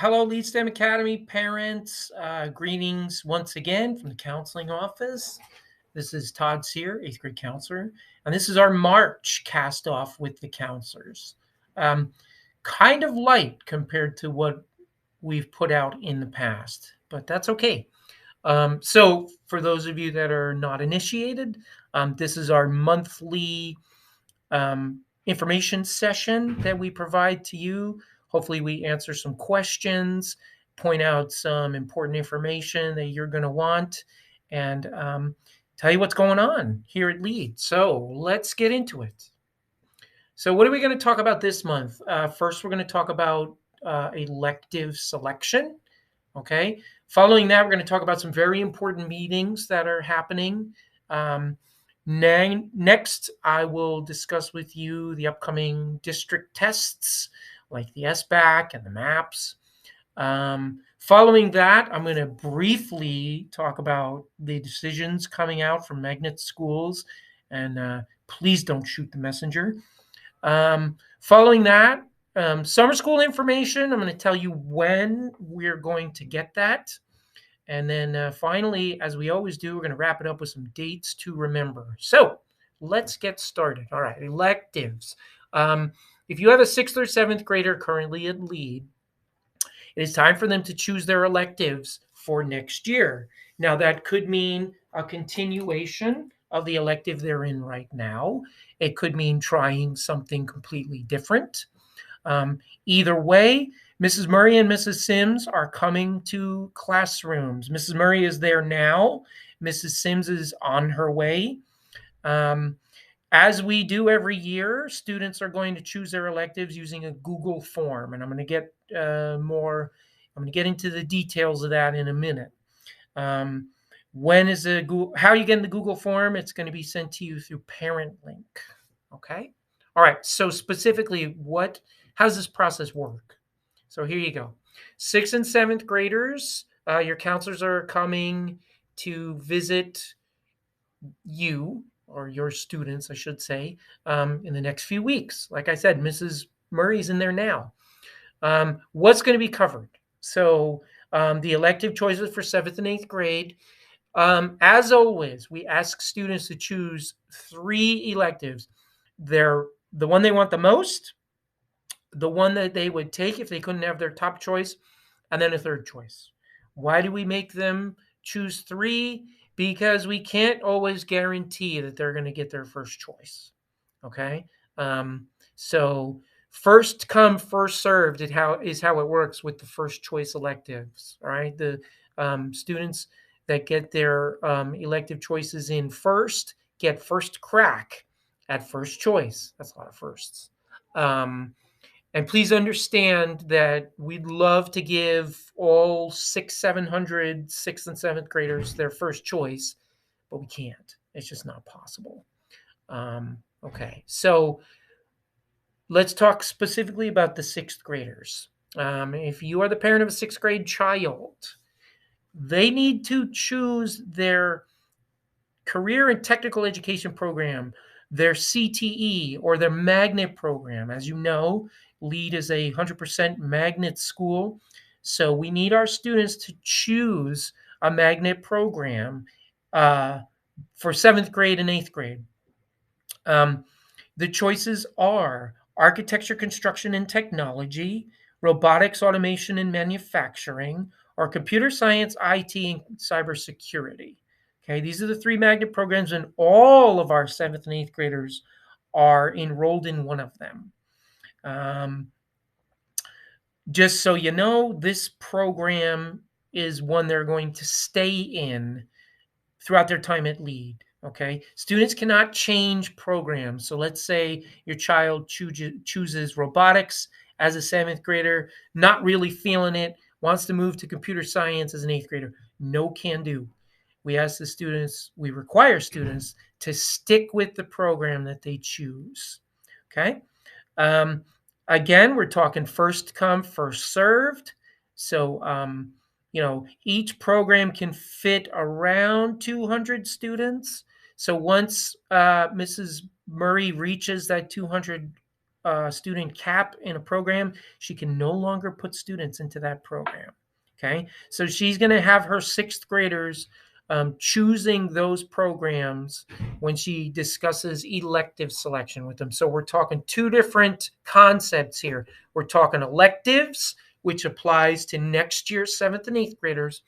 Hello, Lead STEM Academy parents. Greetings once again from the counseling office. This is Todd Sear, 8th grade counselor, and this is our March cast off with the counselors. Kind of light compared to what we've put out in the past, but that's okay. So, for those of you that are not initiated, this is our monthly information session that we provide to you. Hopefully, we answer some questions, point out some important information that you're going to want, and tell you what's going on here at Lead. So let's get into it. So, what are we going to talk about this month? First, we're going to talk about elective selection. Okay. Following that, we're going to talk about some very important meetings that are happening. Next, I will discuss with you the upcoming district tests like the SBAC and the MAPS. Following that, I'm going to briefly talk about the decisions coming out from magnet schools, and please don't shoot the messenger. Following that, summer school information. I'm going to tell you when we're going to get that. And then finally, as we always do, we're going to wrap it up with some dates to remember. So let's get started. All right, electives. If you have a 6th or 7th grader currently at Lead, it is time for them to choose their electives for next year. Now, that could mean a continuation of the elective they're in right now. It could mean trying something completely different. Either way, Mrs. Murray and Mrs. Sims are coming to classrooms. Mrs. Murray is there now. Mrs. Sims is on her way. As we do every year, students are going to choose their electives using a Google form, and I'm going to get I'm going to get into the details of that in a minute. When is the Google? How are you getting the Google form? It's going to be sent to you through Parent Link. Okay. All right. So specifically, how does this process work? So here you go. 6th and 7th graders, your counselors are coming to visit you, or your students, I should say, in the next few weeks. Like I said, Mrs. Murray's in there now. What's going to be covered? So the elective choices for 7th and 8th grade. As always, we ask students to choose 3 electives. They're the one they want the most, the one that they would take if they couldn't have their top choice, and then a third choice. Why do we make them choose 3? Because we can't always guarantee that they're going to get their first choice. Okay. So first come, first served is how it works with the first choice electives. All right. The students that get their elective choices in first get first crack at first choice. That's a lot of firsts. And please understand that we'd love to give all 700 6th and 7th graders their first choice, but we can't. It's just not possible. Okay, so let's talk specifically about the 6th graders. If you are the parent of a 6th grade child, they need to choose their career and technical education program, their CTE, or their magnet program. As you know, Lead is a 100% magnet school. So we need our students to choose a magnet program for 7th grade and 8th grade. The choices are architecture, construction, and technology, robotics, automation, and manufacturing, or computer science, IT, and cybersecurity. Okay, these are the 3 magnet programs, and all of our 7th and 8th graders are enrolled in one of them. Just so you know, this program is one they're going to stay in throughout their time at Lead. Okay, students cannot change programs. So let's say your child chooses robotics as a 7th grader, not really feeling it, wants to move to computer science as an 8th grader. No can do. We require students to stick with the program that they choose. Okay. Again, we're talking first come, first served. So, each program can fit around 200 students. So once Mrs. Murray reaches that 200 student cap in a program, she can no longer put students into that program. Okay, so she's going to have her sixth graders choosing those programs when she discusses elective selection with them. So we're talking two different concepts here. We're talking electives, which applies to next year's seventh and eighth graders,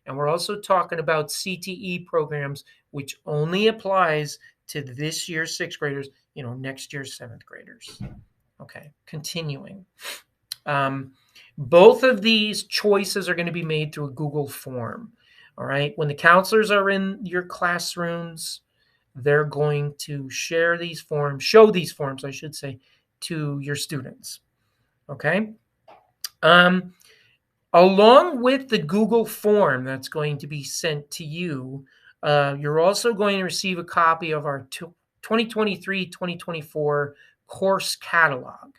and we're also talking about CTE programs, which only applies to this year's sixth graders, next year's seventh graders. Okay, continuing. Both of these choices are going to be made through a Google form. All right, when the counselors are in your classrooms, they're going to show these forms, I should say, to your students. Okay. Along with the Google form that's going to be sent to you, you're also going to receive a copy of our 2023-2024 course catalog.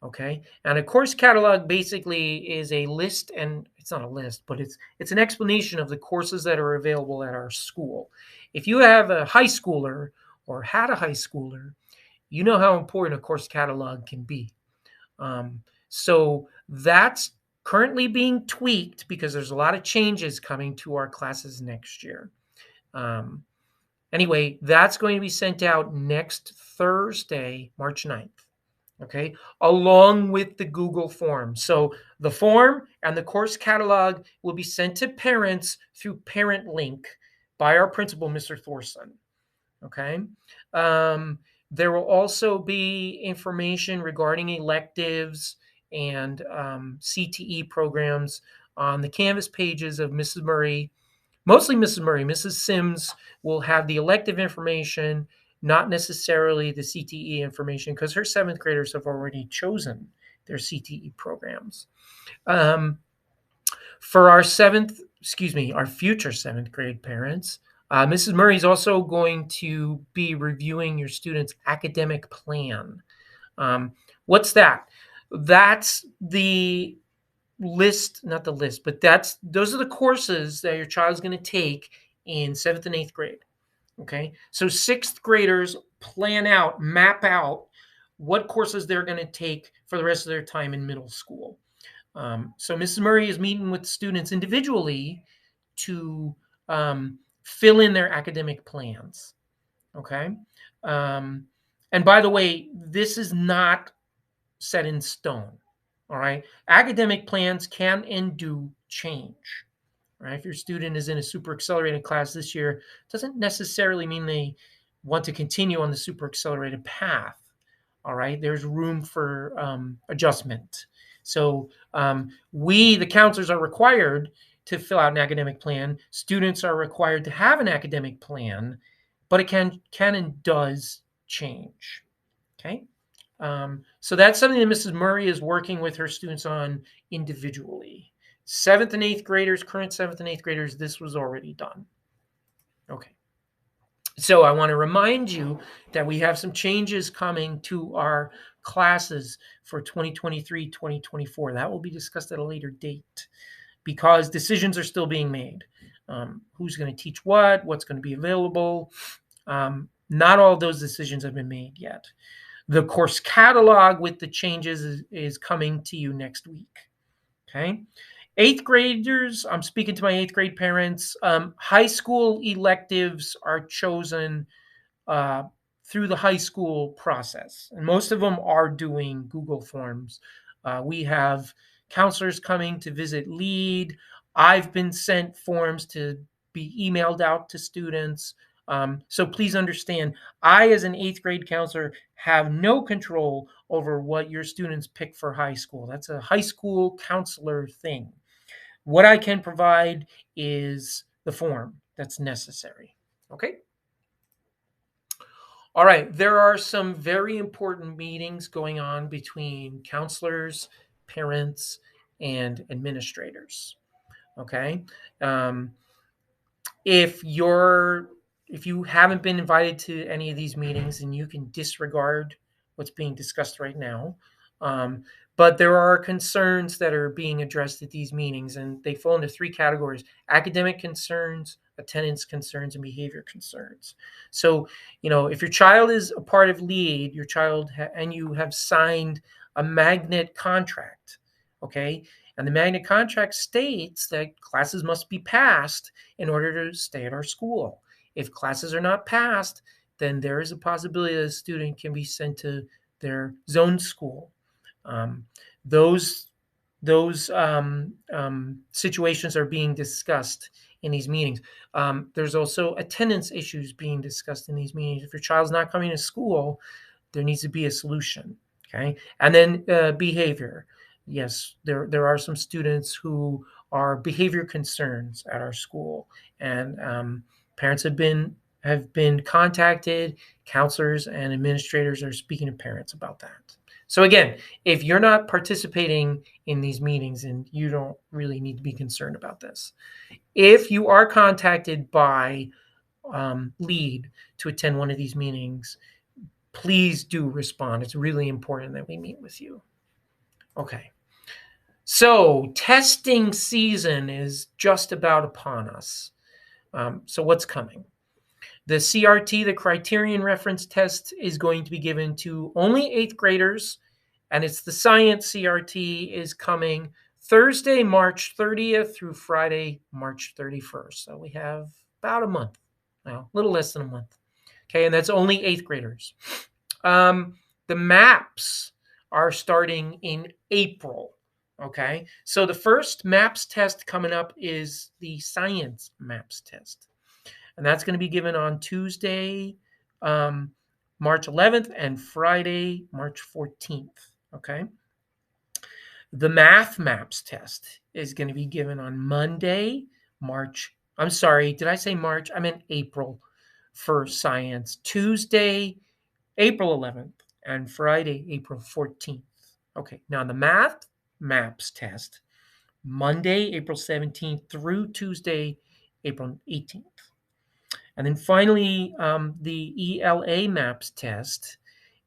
Okay, and a course catalog basically is a list, and it's not a list, but it's an explanation of the courses that are available at our school. If you have a high schooler or had a high schooler, you know how important a course catalog can be. So that's currently being tweaked because there's a lot of changes coming to our classes next year. Anyway, that's going to be sent out next Thursday, March 9th. Okay, along with the Google form. So the form and the course catalog will be sent to parents through Parent Link by our principal, Mr. Thorson. Okay. There will also be information regarding electives and CTE programs on the Canvas pages of Mrs. Murray, mostly Mrs. Murray. Mrs. Sims will have the elective information, not necessarily the CTE information, because her seventh graders have already chosen their CTE programs. For our future seventh grade parents, Mrs. Murray is also going to be reviewing your student's academic plan. What's that? That's the list, not the list, but those are the courses that your child's going to take in seventh and eighth grade. Okay, so sixth graders map out what courses they're going to take for the rest of their time in middle school. So Mrs. Murray is meeting with students individually to fill in their academic plans. Okay. And by the way, this is not set in stone. All right. Academic plans can and do change. Right? If your student is in a super accelerated class this year, it doesn't necessarily mean they want to continue on the super accelerated path. All right. There's room for adjustment. So we, the counselors, are required to fill out an academic plan. Students are required to have an academic plan, but it can and does change. Okay. So that's something that Mrs. Murray is working with her students on individually. Seventh and eighth graders, current seventh and eighth graders, this was already done. Okay. So I want to remind you that we have some changes coming to our classes for 2023-2024. That will be discussed at a later date because decisions are still being made. Who's going to teach what's going to be available. Not all of those decisions have been made yet. The course catalog with the changes is coming to you next week. Okay. Eighth graders, I'm speaking to my eighth grade parents. High school electives are chosen through the high school process, and most of them are doing Google Forms. We have counselors coming to visit lead. I've been sent forms to be emailed out to students. So please understand, I, as an eighth grade counselor, have no control over what your students pick for high school. That's a high school counselor thing. What I can provide is the form that's necessary. Okay? All right. There are some very important meetings going on between counselors, parents, and administrators. Okay? If you haven't been invited to any of these meetings, then you can disregard what's being discussed right now. But there are concerns that are being addressed at these meetings, and they fall into three categories: academic concerns, attendance concerns, and behavior concerns. So, if your child is a part of LEAD, and you have signed a magnet contract, okay, and the magnet contract states that classes must be passed in order to stay at our school. If classes are not passed, then there is a possibility that a student can be sent to their zone school. Um, those situations are being discussed in these meetings. There's also attendance issues being discussed in these meetings. If your child's not coming to school, there needs to be a solution. Okay, and then behavior. Yes, there are some students who are behavior concerns at our school, and parents have been contacted. Counselors and administrators are speaking to parents about that. So again, if you're not participating in these meetings, and you don't really need to be concerned about this. If you are contacted by LEAD to attend one of these meetings, please do respond. It's really important that we meet with you. Okay. So testing season is just about upon us. So what's coming? The CRT, the Criterion Reference Test, is going to be given to only eighth graders, and it's the Science CRT is coming Thursday, March 30th through Friday, March 31st. So we have about a month now, a little less than a month. Okay, and that's only eighth graders. The MAPS are starting in April. Okay, so the first MAPS test coming up is the Science MAPS test. And that's going to be given on Tuesday, March 11th, and Friday, March 14th. Okay. The Math Maps test is going to be given on Monday, I'm sorry, did I say March? I meant April for science. Tuesday, April 11th, and Friday, April 14th. Okay. Now the Math Maps test, Monday, April 17th through Tuesday, April 18th. And then finally, the ELA MAPS test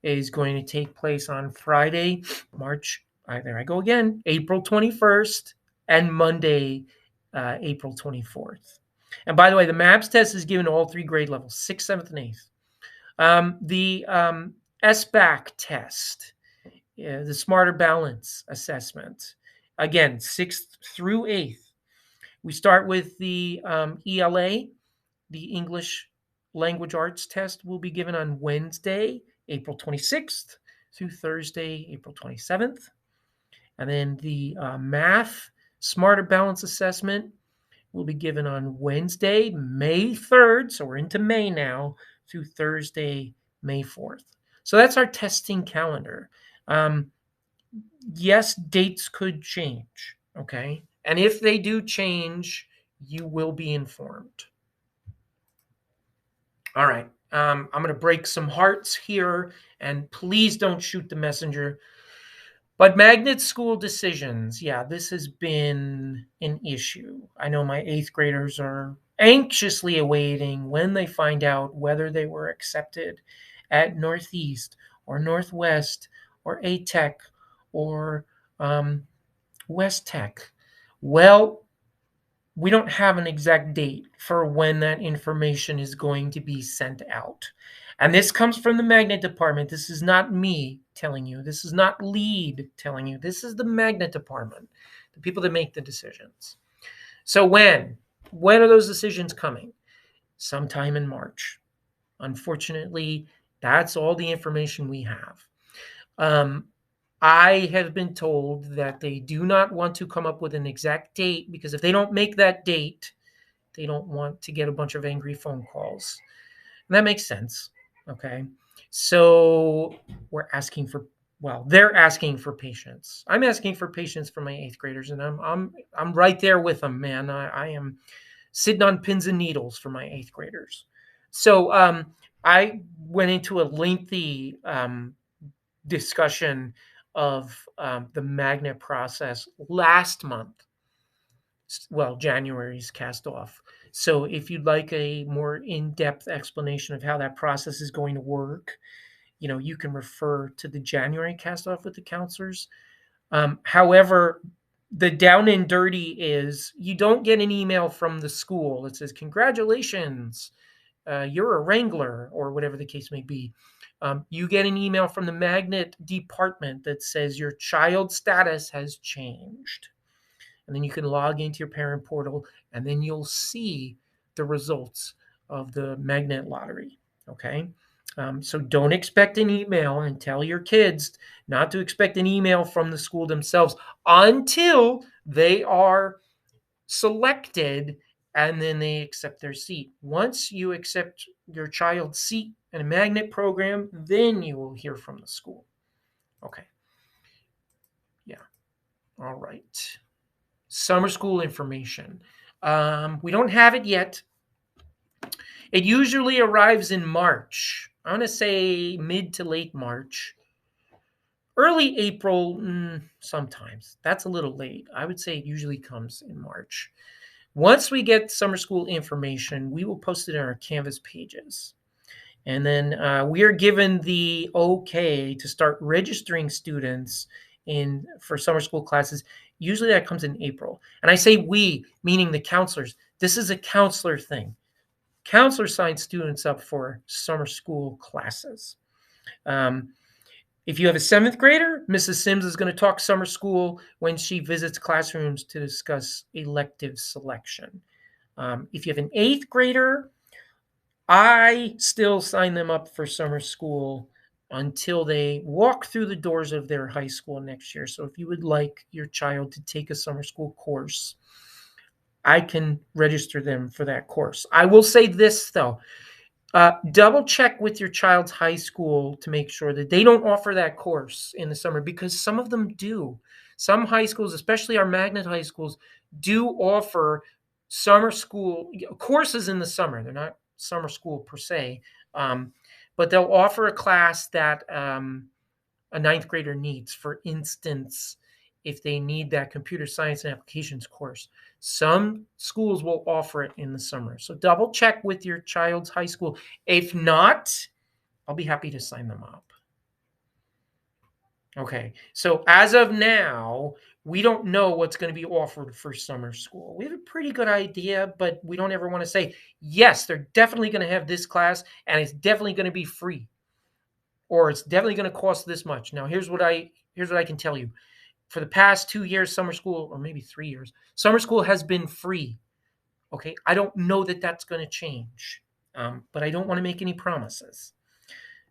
is going to take place on Friday, there I go again, April 21st, and Monday, April 24th. And by the way, the MAPS test is given to all three grade levels, 6th, 7th, and 8th. The SBAC test, the Smarter Balance assessment, again, 6th through 8th. We start with the ELA. The English Language Arts test will be given on Wednesday, April 26th through Thursday, April 27th. And then the Math Smarter Balance Assessment will be given on Wednesday, May 3rd. So we're into May now, through Thursday, May 4th. So that's our testing calendar. Yes, dates could change. Okay. And if they do change, you will be informed. All right. I'm going to break some hearts here, and please don't shoot the messenger. But magnet school decisions, yeah, this has been an issue. I know my eighth graders are anxiously awaiting when they find out whether they were accepted at Northeast or Northwest or ATech or West Tech. Well, we don't have an exact date for when that information is going to be sent out. And this comes from the magnet department. This is not me telling you. This is not LEAD telling you. This is the magnet department, the people that make the decisions. So when are those decisions coming? Sometime in March. Unfortunately, that's all the information we have. I have been told that they do not want to come up with an exact date, because if they don't make that date, they don't want to get a bunch of angry phone calls. And that makes sense. Okay. So they're asking for patience. I'm asking for patience for my eighth graders, and I'm right there with them, man. I am sitting on pins and needles for my eighth graders. So I went into a lengthy discussion of the magnet process last month. Well, January's cast off. So if you'd like a more in-depth explanation of how that process is going to work, you can refer to the January cast off with the counselors. However, the down and dirty is you don't get an email from the school that says, "Congratulations, you're a Wrangler," or whatever the case may be. You get an email from the magnet department that says your child status has changed. And then you can log into your parent portal and then you'll see the results of the magnet lottery. Okay. So don't expect an email, and tell your kids not to expect an email from the school themselves until they are selected and then they accept their seat. Once you accept your child's seat in a magnet program, then you will hear from the school. Okay. Yeah. All right. Summer school information. We don't have it yet. It usually arrives in March. I want to say mid to late March. Early April, sometimes. That's a little late. I would say it usually comes in March. Once we get summer school information, we will post it on our Canvas pages. And then we are given the okay to start registering students for summer school classes. Usually that comes in April. And I say we, meaning the counselors. This is a counselor thing. Counselors sign students up for summer school classes. If you have a seventh grader, Mrs. Sims is going to talk summer school when she visits classrooms to discuss elective selection. If you have an eighth grader, I still sign them up for summer school until they walk through the doors of their high school next year. So if you would like your child to take a summer school course, I can register them for that course. I will say this though, double check with your child's high school to make sure that they don't offer that course in the summer, because some of them do. Some high schools, especially our magnet high schools, do offer summer school courses in the summer. They're not summer school per se, but they'll offer a class that a ninth grader needs. For instance, if they need that computer science and applications course, some schools will offer it in the summer. So double check with your child's high school. If not, I'll be happy to sign them up. Okay, so as of now, we don't know what's going to be offered for summer school. We have a pretty good idea, but we don't ever want to say, yes, they're definitely going to have this class and it's definitely going to be free, or it's definitely going to cost this much. Now, here's what I can tell you. For the past 2 years, summer school, or maybe 3 years, summer school has been free. Okay, I don't know that that's going to change, but I don't want to make any promises.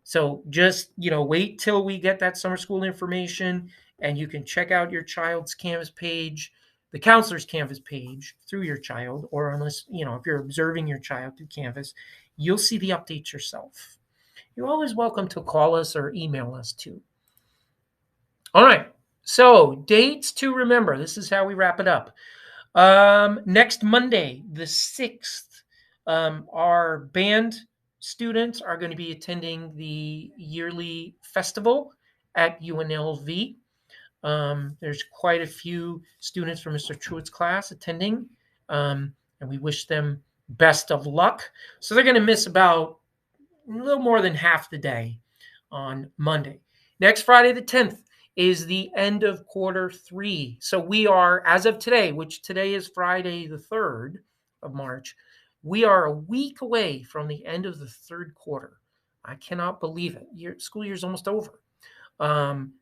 So just wait till we get that summer school information, and you can check out your child's Canvas page, the counselor's Canvas page through your child, or unless if you're observing your child through Canvas, you'll see the updates yourself. You're always welcome to call us or email us too. All right. So dates to remember. This is how we wrap it up. Next Monday, the 6th, our band students are going to be attending the yearly festival at UNLV. There's quite a few students from Mr. Truitt's class attending, and we wish them best of luck. So they're going to miss about a little more than half the day on Monday. Next Friday, the 10th, is the end of quarter 3. So we are, as of today, which today is Friday the 3rd of March, we are a week away from the end of the 3rd quarter. I cannot believe it. School year is almost over.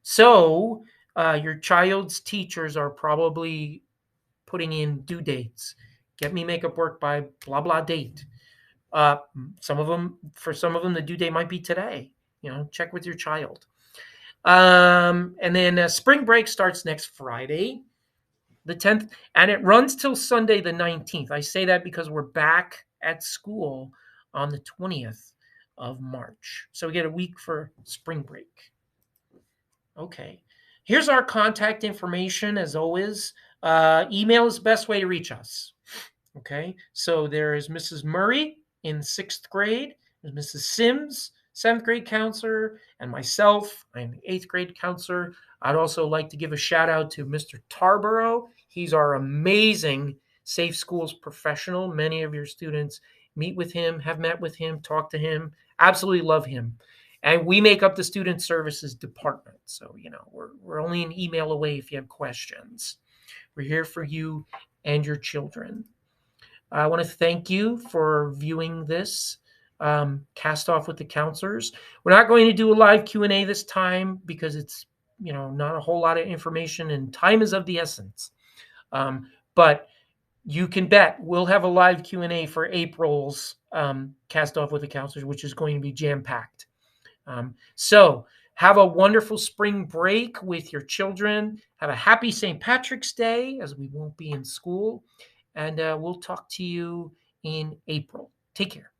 So your child's teachers are probably putting in due dates. Get me makeup work by blah, blah date. For some of them, the due date might be today. Check with your child. And then spring break starts next Friday, the 10th, and it runs till Sunday, the 19th. I say that because we're back at school on the 20th of March. So we get a week for spring break. Okay. Here's our contact information, as always. Email is the best way to reach us. Okay. So there is Mrs. Murray in 6th grade. There's Mrs. Sims, 7th grade counselor, and myself. I'm the 8th grade counselor. I'd also like to give a shout out to Mr. Tarborough. He's our amazing Safe Schools professional. Many of your students meet with him, have met with him, talked to him, absolutely love him. And we make up the student services department. So, we're only an email away if you have questions. We're here for you and your children. I want to thank you for viewing this Cast Off with the Counselors. We're not going to do a live Q&A this time because it's not a whole lot of information and time is of the essence. But you can bet we'll have a live Q&A for April's Cast Off with the Counselors, which is going to be jam-packed. So have a wonderful spring break with your children. Have a happy St. Patrick's Day, as we won't be in school. And we'll talk to you in April. Take care.